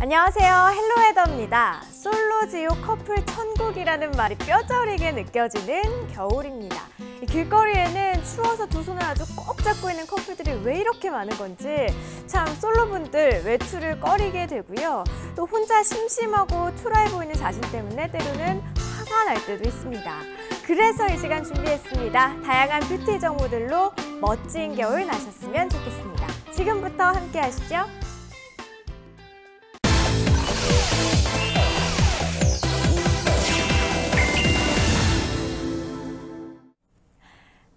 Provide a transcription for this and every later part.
안녕하세요, 헬로헤더입니다. 솔로지요 커플 천국이라는 말이 뼈저리게 느껴지는 겨울입니다. 길거리에는 추워서 두 손을 아주 꼭 잡고 있는 커플들이 왜 이렇게 많은 건지 참 솔로분들 외출을 꺼리게 되고요. 또 혼자 심심하고 초라해 보이는 자신 때문에 때로는 화가 날 때도 있습니다. 그래서 이 시간 준비했습니다. 다양한 뷰티 정보들로 멋진 겨울 나셨으면 좋겠습니다. 지금부터 함께 하시죠.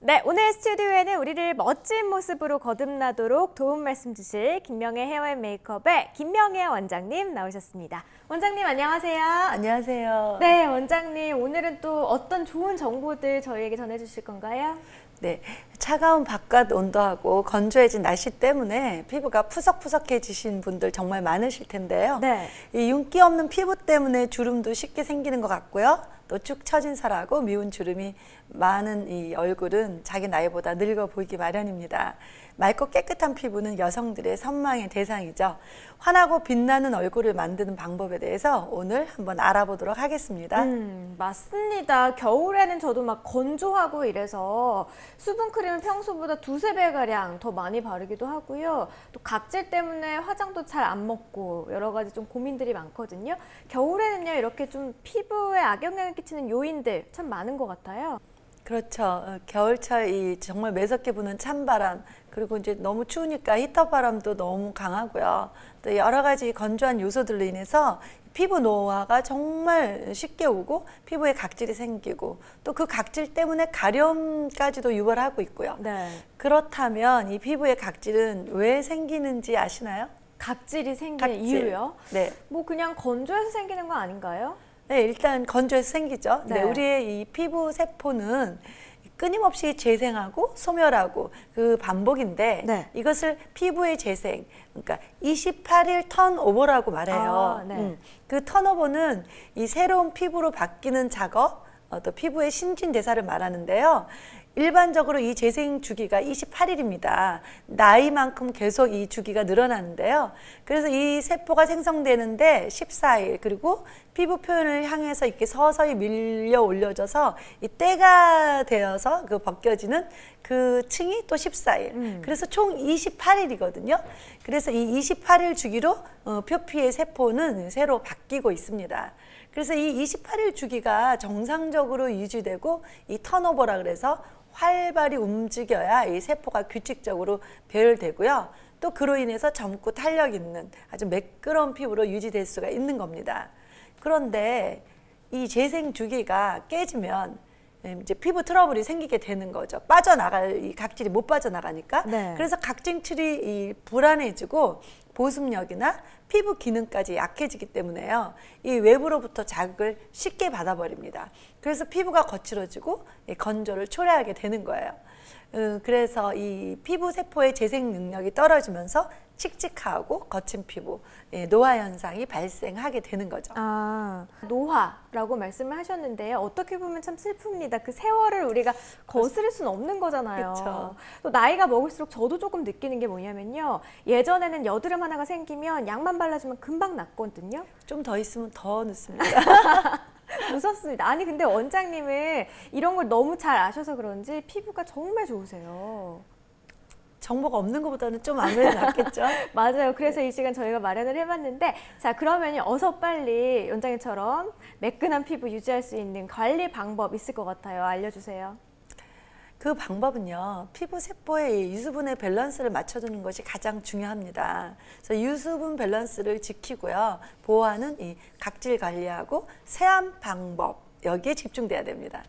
네, 오늘 스튜디오에는 우리를 멋진 모습으로 거듭나도록 도움 말씀 주실 김명애 헤어앤메이크업의 김명애 원장님 나오셨습니다. 원장님 안녕하세요. 안녕하세요. 네, 원장님 오늘은 또 어떤 좋은 정보들 저희에게 전해주실 건가요? 네, 차가운 바깥 온도하고 건조해진 날씨 때문에 피부가 푸석푸석해지신 분들 정말 많으실 텐데요. 네. 이 윤기 없는 피부 때문에 주름도 쉽게 생기는 것 같고요. 또 축 처진 살하고 미운 주름이 많은 이 얼굴은 자기 나이보다 늙어 보이기 마련입니다. 맑고 깨끗한 피부는 여성들의 선망의 대상이죠. 환하고 빛나는 얼굴을 만드는 방법에 대해서 오늘 한번 알아보도록 하겠습니다. 맞습니다. 겨울에는 저도 막 건조하고 이래서 수분크림을 평소보다 두세 배가량 더 많이 바르기도 하고요. 또 각질 때문에 화장도 잘 안 먹고 여러 가지 좀 고민들이 많거든요. 겨울에는요, 이렇게 좀 피부에 악영향을 끼치는 요인들 참 많은 것 같아요. 그렇죠. 겨울철 이 정말 매섭게 부는 찬바람, 그리고 이제 너무 추우니까 히터 바람도 너무 강하고요. 또 여러 가지 건조한 요소들로 인해서 피부 노화가 정말 쉽게 오고 피부에 각질이 생기고 또 그 각질 때문에 가려움까지도 유발하고 있고요. 네. 그렇다면 이 피부에 각질은 왜 생기는지 아시나요? 각질이 생기는 이유요? 네. 뭐 그냥 건조해서 생기는 거 아닌가요? 네, 일단 건조해서 생기죠. 네. 네, 우리의 이 피부 세포는 끊임없이 재생하고 소멸하고 그 반복인데 네. 이것을 피부의 재생, 그러니까 28일 턴오버라고 말해요. 네. 그 턴오버는 이 새로운 피부로 바뀌는 작업, 또 피부의 신진대사를 말하는데요. 일반적으로 이 재생 주기가 28일입니다. 나이만큼 계속 이 주기가 늘어나는데요. 그래서 이 세포가 생성되는데 14일, 그리고 피부 표현을 향해서 이렇게 서서히 밀려 올려져서 이 때가 되어서 그 벗겨지는 그 층이 또 14일. 그래서 총 28일이거든요. 그래서 이 28일 주기로 표피의 세포는 새로 바뀌고 있습니다. 그래서 이 28일 주기가 정상적으로 유지되고 이 턴오버라 그래서 활발히 움직여야 이 세포가 규칙적으로 배열되고요. 또 그로 인해서 젊고 탄력 있는 아주 매끄러운 피부로 유지될 수가 있는 겁니다. 그런데 이 재생 주기가 깨지면 이제 피부 트러블이 생기게 되는 거죠. 빠져나갈 이 각질이 못 빠져나가니까. 네. 그래서 각질층이 이 불안해지고 보습력이나 피부 기능까지 약해지기 때문에요. 이 외부로부터 자극을 쉽게 받아버립니다. 그래서 피부가 거칠어지고 건조를 초래하게 되는 거예요. 그래서 이 피부 세포의 재생 능력이 떨어지면서 칙칙하고 거친 피부, 노화 현상이 발생하게 되는 거죠. 아, 노화라고 말씀을 하셨는데요. 어떻게 보면 참 슬픕니다. 그 세월을 우리가 거스를 수는 없는 거잖아요. 그쵸. 또 나이가 먹을수록 저도 조금 느끼는 게 뭐냐면요. 예전에는 여드름 하나가 생기면 약만 발라주면 금방 낫거든요. 좀 더 있으면 더 늦습니다. 무섭습니다. 아니 근데 원장님은 이런 걸 너무 잘 아셔서 그런지 피부가 정말 좋으세요. 정보가 없는 것보다는 좀 아무래도 낫겠죠? 맞아요. 그래서 이 시간 저희가 마련을 해봤는데, 자 그러면 어서 빨리 원장님처럼 매끈한 피부 유지할 수 있는 관리 방법 있을 것 같아요. 알려주세요. 그 방법은요, 피부 세포의 유수분의 밸런스를 맞춰주는 것이 가장 중요합니다. 그래서 유수분 밸런스를 지키고요, 보호하는 이 각질 관리하고 세안 방법, 여기에 집중돼야 됩니다.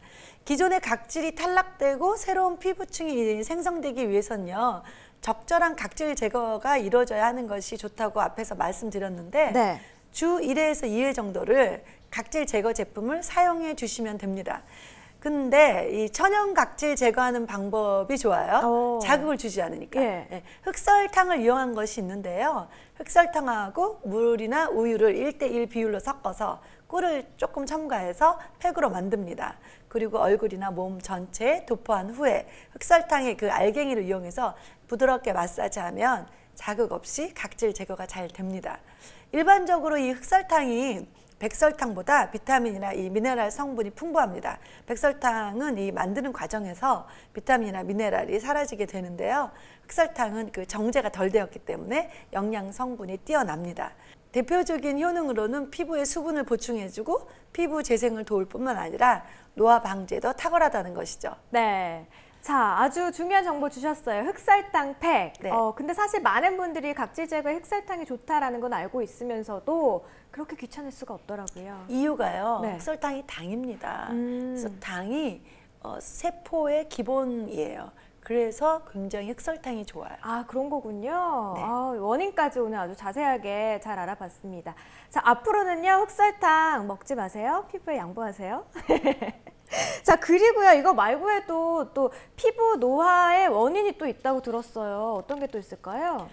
기존의 각질이 탈락되고 새로운 피부층이 생성되기 위해서는요, 적절한 각질 제거가 이루어져야 하는 것이 좋다고 앞에서 말씀드렸는데, 네. 주 1회에서 2회 정도를 각질 제거 제품을 사용해 주시면 됩니다. 근데 이 천연 각질 제거하는 방법이 좋아요. 자극을 주지 않으니까. 예. 흑설탕을 이용한 것이 있는데요. 흑설탕하고 물이나 우유를 1:1 비율로 섞어서 꿀을 조금 첨가해서 팩으로 만듭니다. 그리고 얼굴이나 몸 전체에 도포한 후에 흑설탕의 그 알갱이를 이용해서 부드럽게 마사지하면 자극 없이 각질 제거가 잘 됩니다. 일반적으로 이 흑설탕이 백설탕보다 비타민이나 이 미네랄 성분이 풍부합니다. 백설탕은 이 만드는 과정에서 비타민이나 미네랄이 사라지게 되는데요. 흑설탕은 그 정제가 덜 되었기 때문에 영양 성분이 뛰어납니다. 대표적인 효능으로는 피부에 수분을 보충해주고 피부 재생을 도울 뿐만 아니라 노화 방지에도 탁월하다는 것이죠. 네. 자, 아주 중요한 정보 주셨어요. 흑설탕 팩. 네. 근데 사실 많은 분들이 각질 제거에 흑설탕이 좋다라는 건 알고 있으면서도 그렇게 귀찮을 수가 없더라고요. 이유가요. 네. 흑설탕이 당입니다. 그래서 당이 세포의 기본이에요. 그래서 굉장히 흑설탕이 좋아요. 아, 그런 거군요. 네. 원인까지 오늘 아주 자세하게 잘 알아봤습니다. 자, 앞으로는요, 흑설탕 먹지 마세요. 피부에 양보하세요. 자, 그리고요, 이거 말고 해도 또 피부 노화의 원인이 또 있다고 들었어요. 어떤 게 또 있을까요?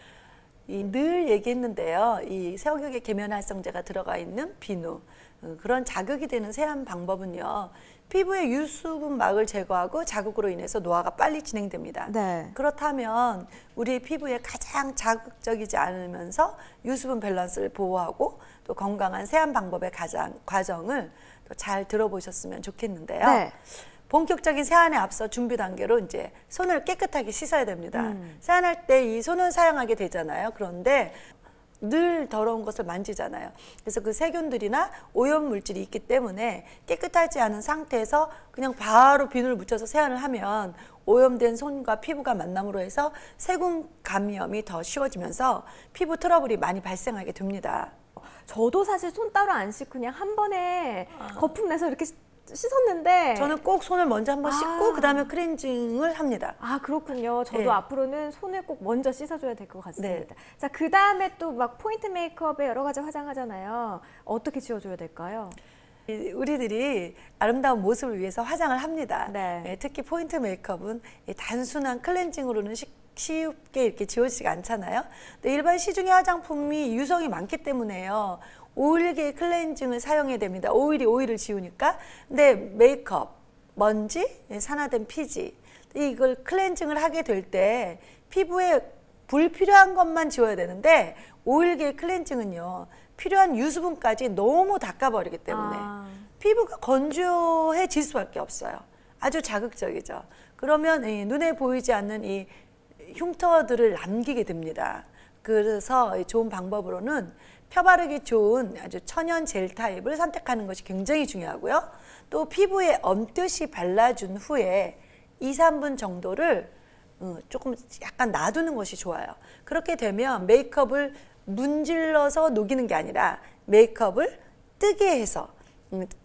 늘 얘기했는데요. 이 새우격에 계면활성제가 들어가 있는 비누, 그런 자극이 되는 세안 방법은요. 피부의 유수분막을 제거하고 자극으로 인해서 노화가 빨리 진행됩니다. 네. 그렇다면 우리 피부에 가장 자극적이지 않으면서 유수분 밸런스를 보호하고 또 건강한 세안 방법의 과정을 또 잘 들어보셨으면 좋겠는데요. 네. 본격적인 세안에 앞서 준비 단계로 이제 손을 깨끗하게 씻어야 됩니다. 세안할 때 이 손을 사용하게 되잖아요. 그런데 늘 더러운 것을 만지잖아요. 그래서 그 세균들이나 오염 물질이 있기 때문에 깨끗하지 않은 상태에서 그냥 바로 비누를 묻혀서 세안을 하면 오염된 손과 피부가 만남으로 해서 세균 감염이 더 쉬워지면서 피부 트러블이 많이 발생하게 됩니다. 저도 사실 손 따로 안 씻고 그냥 한 번에 거품 내서 이렇게 씻었는데 저는 꼭 손을 먼저 한번 씻고 그다음에 클렌징을 합니다. 아, 그렇군요. 저도 네. 앞으로는 손을 꼭 먼저 씻어줘야 될 것 같습니다. 자, 그 다음에 또 막 포인트 메이크업에 여러 가지 화장하잖아요. 어떻게 지워줘야 될까요? 우리들이 아름다운 모습을 위해서 화장을 합니다. 네. 특히 포인트 메이크업은 단순한 클렌징으로는 쉽게 이렇게 지워지지가 않잖아요. 근데 일반 시중의 화장품이 유성이 많기 때문에요. 오일계 클렌징을 사용해야 됩니다. 오일이 오일을 지우니까. 근데 메이크업, 먼지, 산화된 피지, 이걸 클렌징을 하게 될 때 피부에 불필요한 것만 지워야 되는데 오일계 클렌징은요. 필요한 유수분까지 너무 닦아버리기 때문에 피부가 건조해질 수밖에 없어요. 아주 자극적이죠. 그러면 눈에 보이지 않는 이 흉터들을 남기게 됩니다. 그래서 좋은 방법으로는 펴바르기 좋은 아주 천연 젤 타입을 선택하는 것이 굉장히 중요하고요. 또 피부에 엄뜻이 발라준 후에 2, 3분 정도를 조금 약간 놔두는 것이 좋아요. 그렇게 되면 메이크업을 문질러서 녹이는 게 아니라 메이크업을 뜨게 해서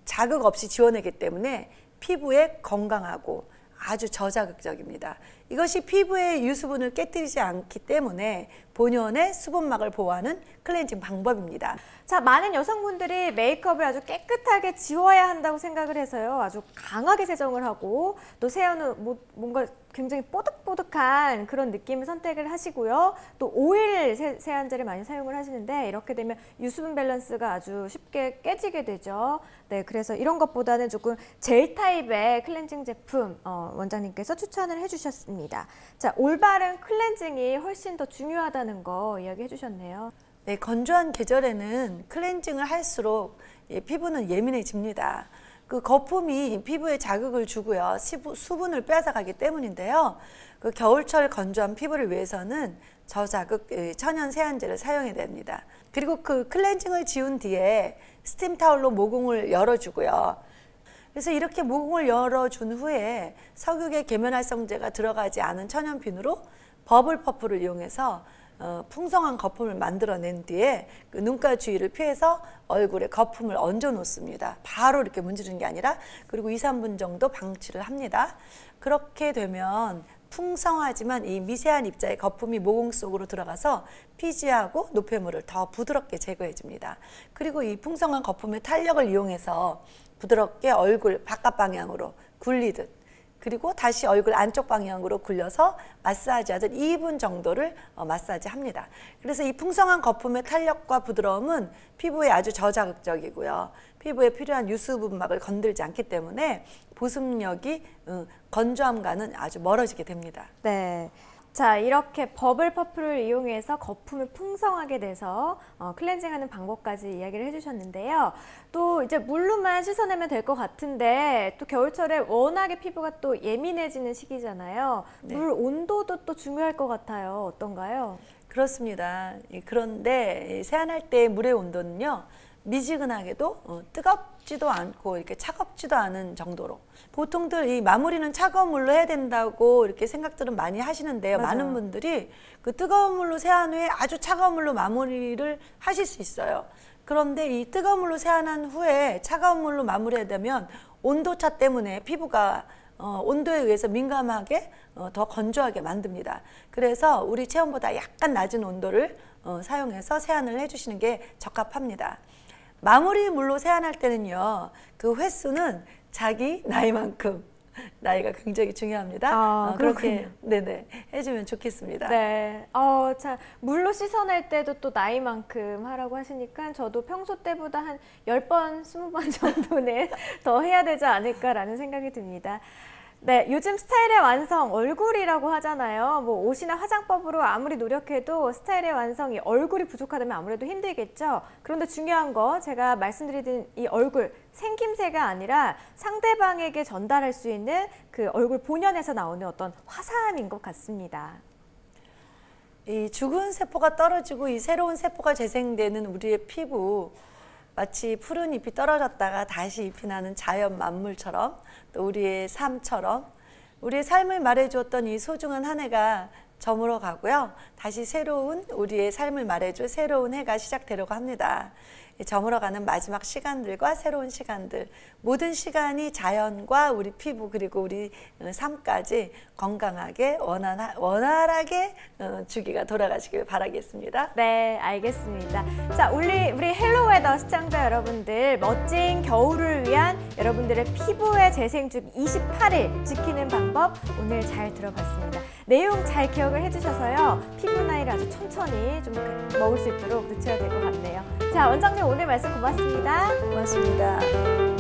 자극 없이 지워내기 때문에 피부에 건강하고 아주 저자극적입니다. 이것이 피부의 유수분을 깨뜨리지 않기 때문에 본연의 수분막을 보호하는 클렌징 방법입니다. 자, 많은 여성분들이 메이크업을 아주 깨끗하게 지워야 한다고 생각을 해서요. 아주 강하게 세정을 하고 또 세안은 뭔가 굉장히 뽀득뽀득한 그런 느낌을 선택을 하시고요. 또 오일 세안제를 많이 사용을 하시는데 이렇게 되면 유수분 밸런스가 아주 쉽게 깨지게 되죠. 네, 그래서 이런 것보다는 조금 젤 타입의 클렌징 제품 원장님께서 추천을 해주셨습니다. 자, 올바른 클렌징이 훨씬 더 중요하다는 거 이야기해 주셨네요. 네, 건조한 계절에는 클렌징을 할수록 피부는 예민해집니다. 그 거품이 피부에 자극을 주고요. 수분을 빼앗아가기 때문인데요. 그 겨울철 건조한 피부를 위해서는 저자극 천연 세안제를 사용해야 됩니다. 그리고 그 클렌징을 지운 뒤에 스팀 타올로 모공을 열어주고요. 그래서 이렇게 모공을 열어준 후에 석유계 계면활성제가 들어가지 않은 천연 비누로 버블 퍼프를 이용해서 풍성한 거품을 만들어낸 뒤에 그 눈가 주위를 피해서 얼굴에 거품을 얹어 놓습니다. 바로 이렇게 문지르는 게 아니라 그리고 2, 3분 정도 방치를 합니다. 그렇게 되면 풍성하지만 이 미세한 입자의 거품이 모공 속으로 들어가서 피지하고 노폐물을 더 부드럽게 제거해 줍니다. 그리고 이 풍성한 거품의 탄력을 이용해서 부드럽게 얼굴 바깥 방향으로 굴리듯 그리고 다시 얼굴 안쪽 방향으로 굴려서 마사지하듯 2분 정도를 마사지합니다. 그래서 이 풍성한 거품의 탄력과 부드러움은 피부에 아주 저자극적이고요. 피부에 필요한 유수분막을 건들지 않기 때문에 보습력이 건조함과는 아주 멀어지게 됩니다. 네. 자, 이렇게 버블 퍼프를 이용해서 거품을 풍성하게 내서 클렌징하는 방법까지 이야기를 해주셨는데요. 또 이제 물로만 씻어내면 될 것 같은데 또 겨울철에 워낙에 피부가 또 예민해지는 시기잖아요. 네. 물 온도도 또 중요할 것 같아요. 어떤가요? 그렇습니다. 그런데 세안할 때 물의 온도는요, 미지근하게도 뜨겁지도 않고 이렇게 차갑지도 않은 정도로. 보통들 이 마무리는 차가운 물로 해야 된다고 이렇게 생각들은 많이 하시는데요. 맞아요. 많은 분들이 그 뜨거운 물로 세안 후에 아주 차가운 물로 마무리를 하실 수 있어요. 그런데 이 뜨거운 물로 세안한 후에 차가운 물로 마무리해야 되면 온도차 때문에 피부가 온도에 의해서 민감하게 더 건조하게 만듭니다. 그래서 우리 체온보다 약간 낮은 온도를 사용해서 세안을 해주시는 게 적합합니다. 마무리 물로 세안할 때는요, 그 횟수는 자기 나이만큼, 나이가 굉장히 중요합니다. 그렇게 네네 해주면 좋겠습니다. 네. 자, 물로 씻어낼 때도 또 나이만큼 하라고 하시니까 저도 평소 때보다 한 10번, 20번 정도는 더 해야 되지 않을까라는 생각이 듭니다. 네, 요즘 스타일의 완성, 얼굴이라고 하잖아요. 뭐 옷이나 화장법으로 아무리 노력해도 스타일의 완성이 얼굴이 부족하다면 아무래도 힘들겠죠. 그런데 중요한 거 제가 말씀드린 이 얼굴, 생김새가 아니라 상대방에게 전달할 수 있는 그 얼굴 본연에서 나오는 어떤 화사함인 것 같습니다. 이 죽은 세포가 떨어지고 이 새로운 세포가 재생되는 우리의 피부, 마치 푸른 잎이 떨어졌다가 다시 잎이 나는 자연 만물처럼, 또 우리의 삶처럼 우리의 삶을 말해주었던 이 소중한 한 해가 저물어 가고요. 다시 새로운 우리의 삶을 말해줄 새로운 해가 시작되려고 합니다. 저물어가는 마지막 시간들과 새로운 시간들, 모든 시간이 자연과 우리 피부 그리고 우리 삶까지 건강하게 원활하게 주기가 돌아가시길 바라겠습니다. 네, 알겠습니다. 자, 우리 헬로웨더 시청자 여러분들, 멋진 겨울을 위한 여러분들의 피부의 재생주기 28일 지키는 방법 오늘 잘 들어봤습니다. 내용 잘 기억을 해주셔서요, 피부 나이를 아주 천천히 좀 먹을 수 있도록 늦춰야 될 것 같네요. 자, 원장님 오늘 말씀 고맙습니다. 고맙습니다.